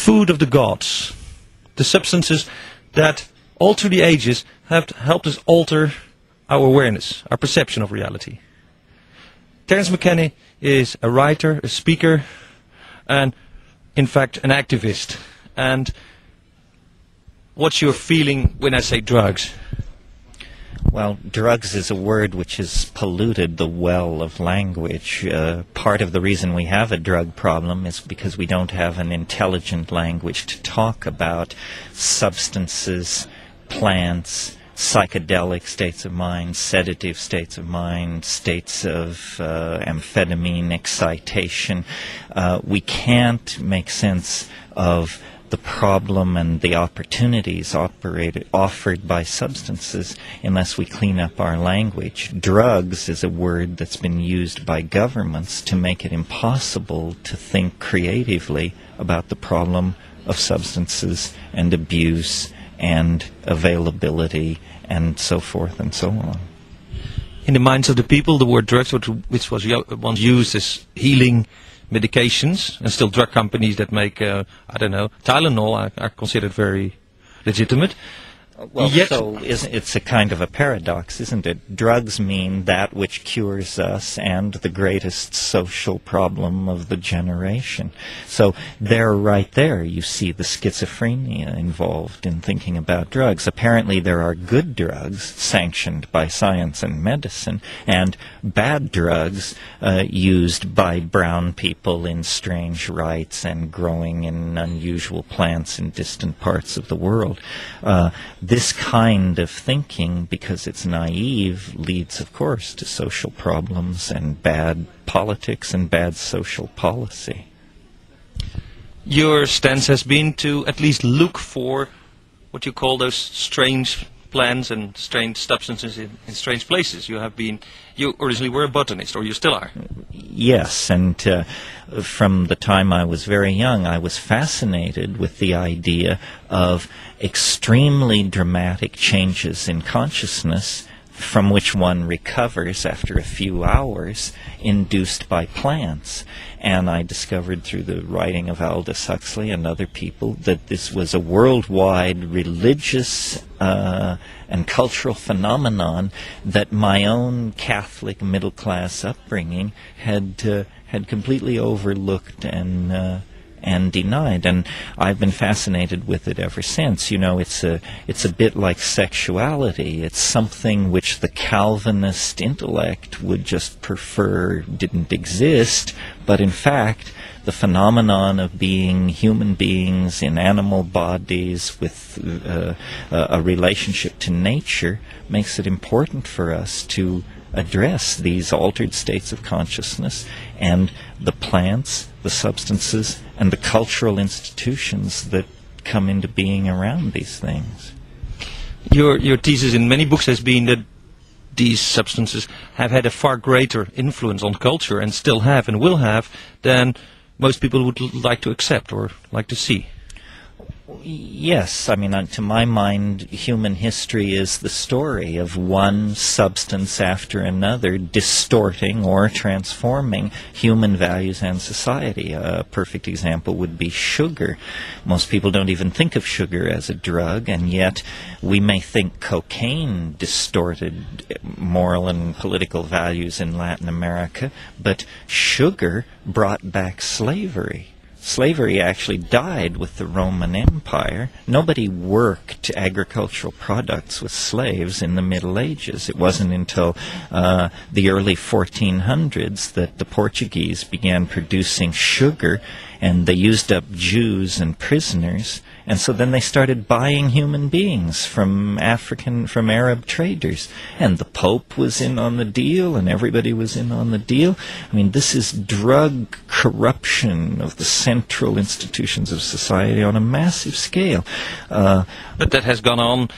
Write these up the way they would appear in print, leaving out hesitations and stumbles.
food of the gods, the substances that all through the ages have helped us alter our awareness, our perception of reality. Terence McKenna is a writer, a speaker, and in fact an activist. And what's your feeling when I say drugs? Well, drugs is a word which has polluted the well of language. Part of the reason we have a drug problem is because we don't have an intelligent language to talk about substances, plants, psychedelic states of mind, sedative states of mind, states of amphetamine excitation. We can't make sense of the problem and the opportunities offered by substances unless we clean up our language. Drugs is a word that's been used by governments to make it impossible to think creatively about the problem of substances and abuse and availability and so forth and so on. In the minds of the people, the word drugs, which was once used as healing medications, and still drug companies that make, I don't know, Tylenol are considered very legitimate. Well, so it's a kind of a paradox, isn't it? Drugs mean that which cures us and the greatest social problem of the generation. So there, right there, you see the schizophrenia involved in thinking about drugs. Apparently there are good drugs sanctioned by science and medicine, and bad drugs used by brown people in strange rites and growing in unusual plants in distant parts of the world. This kind of thinking, because it's naive, leads, of course, to social problems and bad politics and bad social policy. Your stance has been to at least look for what you call those strange plants and strange substances in strange places. You originally were a botanist, or you still are. Yes, and from the time I was very young, I was fascinated with the idea of extremely dramatic changes in consciousness from which one recovers after a few hours, induced by plants. And I discovered through the writing of Aldous Huxley and other people that this was a worldwide religious and cultural phenomenon that my own Catholic middle-class upbringing had completely overlooked and denied, and I've been fascinated with it ever since. You know, it's a bit like sexuality. It's something which the Calvinist intellect would just prefer didn't exist, but in fact the phenomenon of being human beings in animal bodies with a relationship to nature makes it important for us to address these altered states of consciousness and the plants, the substances, and the cultural institutions that come into being around these things. Your thesis in many books has been that these substances have had a far greater influence on culture, and still have and will have, than most people would like to accept or like to see. Yes, I mean, to my mind, human history is the story of one substance after another distorting or transforming human values and society. A perfect example would be sugar. Most people don't even think of sugar as a drug, and yet we may think cocaine distorted moral and political values in Latin America, but sugar brought back slavery. Slavery actually died with the Roman Empire. Nobody worked agricultural products with slaves in the Middle Ages. It wasn't until the early 1400s that the Portuguese began producing sugar, and they used up Jews and prisoners, and so then they started buying human beings from Arab traders, and the Pope was in on the deal, and everybody was in on the deal. I mean, this is drug corruption of the central institutions of society on a massive scale. But that has gone on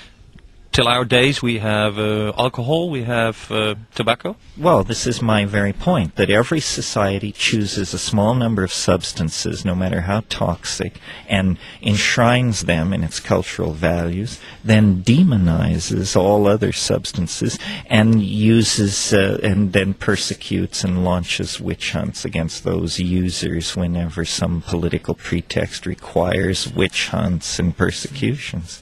till our days we have alcohol, we have tobacco. Well, this is my very point, that every society chooses a small number of substances, no matter how toxic, and enshrines them in its cultural values, then demonizes all other substances, and uses and then persecutes and launches witch hunts against those users whenever some political pretext requires witch hunts and persecutions.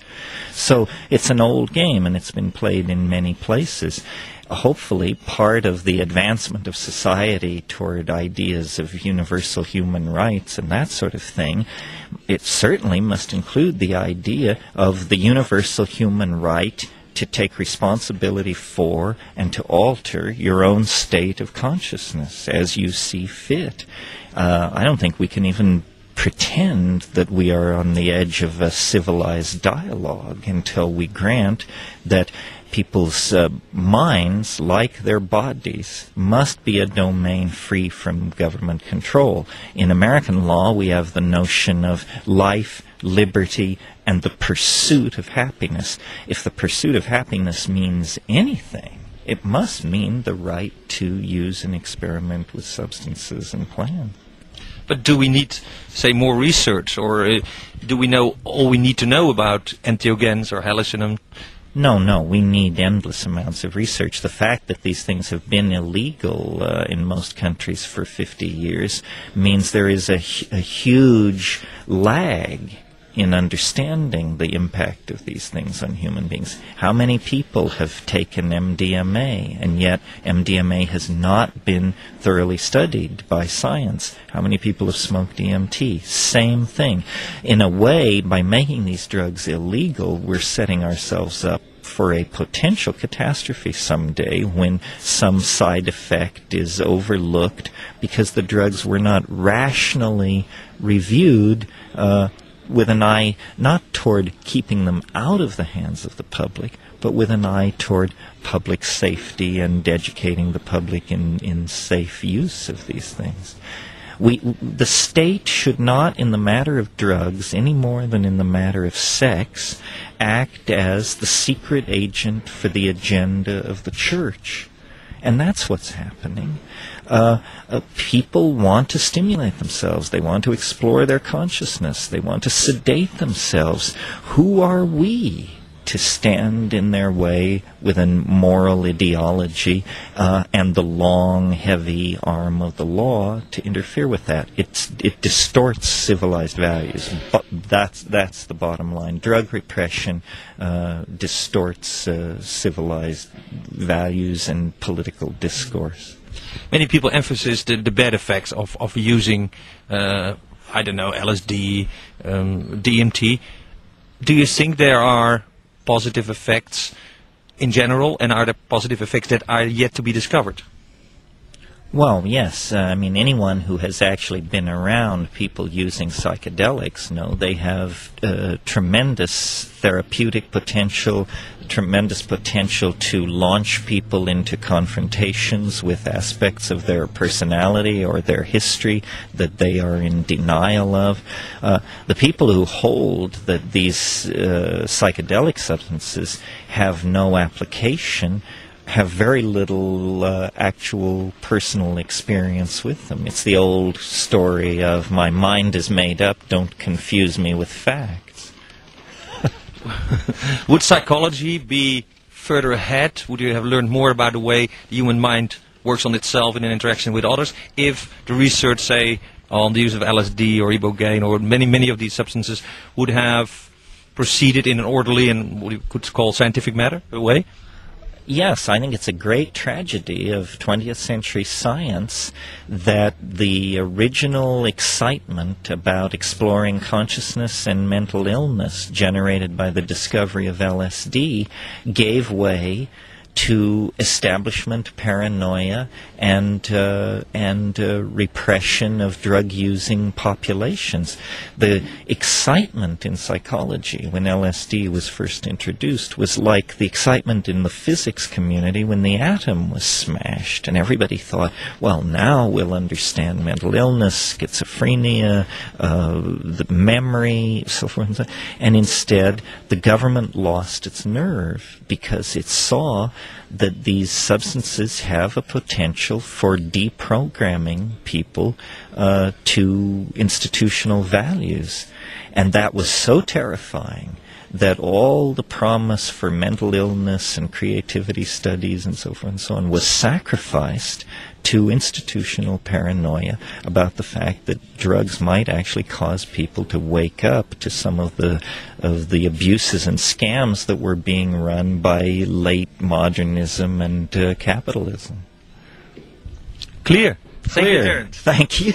So it's an old game, and it's been played in many places. Hopefully, part of the advancement of society toward ideas of universal human rights and that sort of thing, it certainly must include the idea of the universal human right to take responsibility for and to alter your own state of consciousness as you see fit. I don't think we can even pretend that we are on the edge of a civilized dialogue until we grant that people's minds, like their bodies, must be a domain free from government control. In American law, we have the notion of life, liberty, and the pursuit of happiness. If the pursuit of happiness means anything, it must mean the right to use and experiment with substances and plants. But do we need, say, more research, or do we know all we need to know about entheogens or hallucinogens? No, we need endless amounts of research. The fact that these things have been illegal in most countries for 50 years means there is a huge lag in understanding the impact of these things on human beings. How many people have taken MDMA, and yet MDMA has not been thoroughly studied by science? How many people have smoked DMT? Same thing. In a way, by making these drugs illegal, we're setting ourselves up for a potential catastrophe someday when some side effect is overlooked because the drugs were not rationally reviewed with an eye not toward keeping them out of the hands of the public, but with an eye toward public safety and educating the public in safe use of these things. The state should not, in the matter of drugs, any more than in the matter of sex, act as the secret agent for the agenda of the church. And that's what's happening. People want to stimulate themselves. They want to explore their consciousness. They want to sedate themselves. Who are we to stand in their way with a moral ideology and the long, heavy arm of the law to interfere with that? It distorts civilized values. But that's the bottom line. Drug repression distorts civilized values and political discourse. Many people emphasize the bad effects of using, LSD, DMT. Do you think there are positive effects in general, and are there positive effects that are yet to be discovered? Well, yes. Anyone who has actually been around people using psychedelics know they have tremendous therapeutic potential, tremendous potential to launch people into confrontations with aspects of their personality or their history that they are in denial of. The people who hold that these psychedelic substances have no application have very little actual personal experience with them. It's the old story of my mind is made up, don't confuse me with facts. Would psychology be further ahead? Would you have learned more about the way the human mind works on itself in an interaction with others if the research, say, on the use of LSD or ibogaine or many of these substances would have proceeded in an orderly and what you could call scientific way? Yes, I think it's a great tragedy of 20th century science that the original excitement about exploring consciousness and mental illness generated by the discovery of LSD gave way to establishment paranoia and repression of drug-using populations. The excitement in psychology when LSD was first introduced was like the excitement in the physics community when the atom was smashed, and everybody thought, well, now we'll understand mental illness, schizophrenia, the memory, so forth and so on. And instead, the government lost its nerve because it saw that these substances have a potential for deprogramming people to institutional values. And that was so terrifying that all the promise for mental illness and creativity studies and so forth and so on was sacrificed to institutional paranoia about the fact that drugs might actually cause people to wake up to some of the abuses and scams that were being run by late modernism and capitalism. Clear. Thank you, Terence. Thank you.